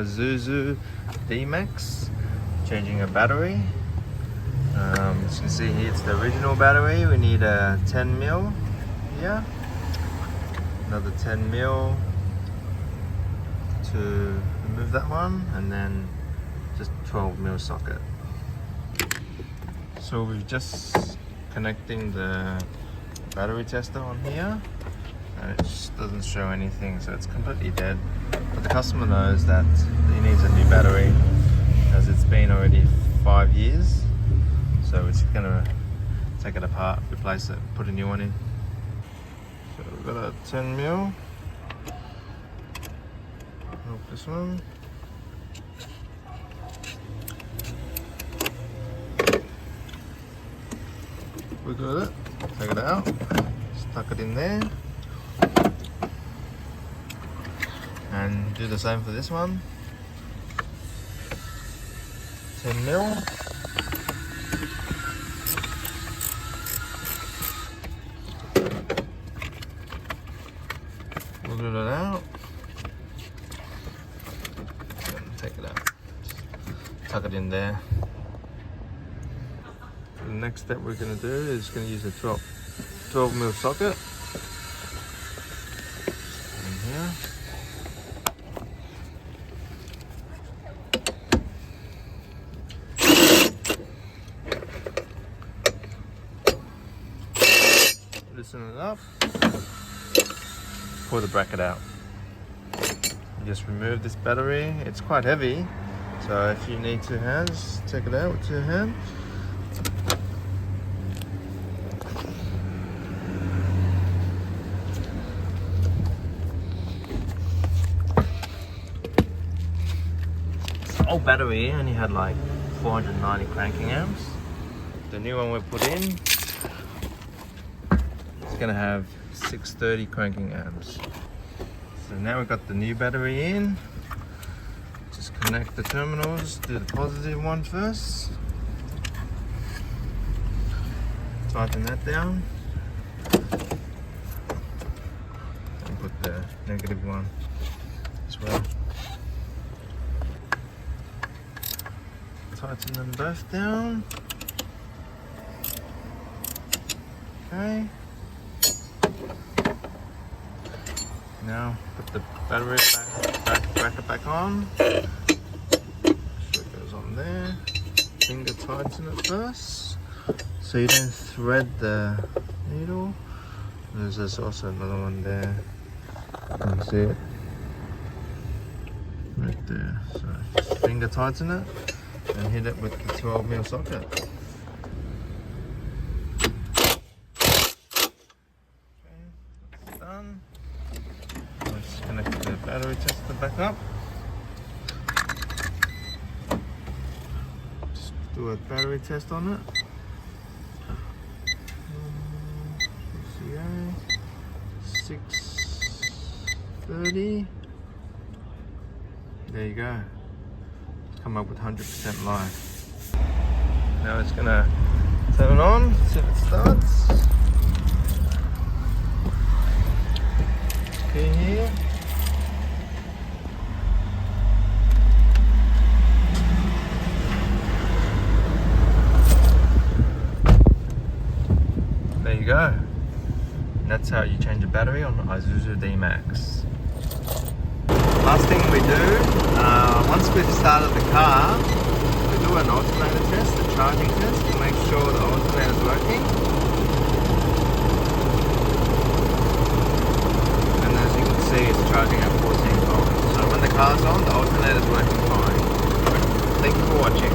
Isuzu Dmax, changing a battery. As you can see here, it's the original battery. We need a 10 mil here, another 10 mil to remove that one, and then just 12 mil socket. So we're just connecting the battery tester on here, and it just doesn't show anything, so it's completely dead. But the customer knows that he needs a new battery as it's been already 5 years. So we're just gonna take it apart, replace it, put a new one in. So we've got a 10 mil. This one. We got it. Take it out. Stuck it in there. And do the same for this one. 10 mil. Wiggle it out. And take it out. Just tuck it in there. The next step we're going to do is going to use a 12 mil socket. In here. Loosen it up. Pull the bracket out. You just remove this battery. It's quite heavy, so if you need 2 hands, take it out with 2 hands. This old battery only had like 490 cranking amps. The new one we put in, it's gonna have 630 cranking amps. So now we've got the new battery in. Just connect the terminals. Do the positive one first. Tighten that down. And put the negative one as well. Tighten them both down. Okay. Now put the battery bracket back on. So it goes on there. Finger tighten it first, so you don't thread the needle. There's also another one there. You can see it right there. So just finger tighten it and hit it with the 12 mil socket. Okay, that's done. Let's connect the battery tester back up. Just do a battery test on it. PCA 630. There you go. Come up with 100% life. Now it's gonna turn on, see if it starts. Okay, here. There you go. And that's how you change a battery on Isuzu Dmax. Last thing we do, once we've started the car, we do an alternator test, a charging test, to make sure the alternator is working. And as you can see, it's charging at 14 volts. So when the car's on, the alternator is working fine. Thank you for watching.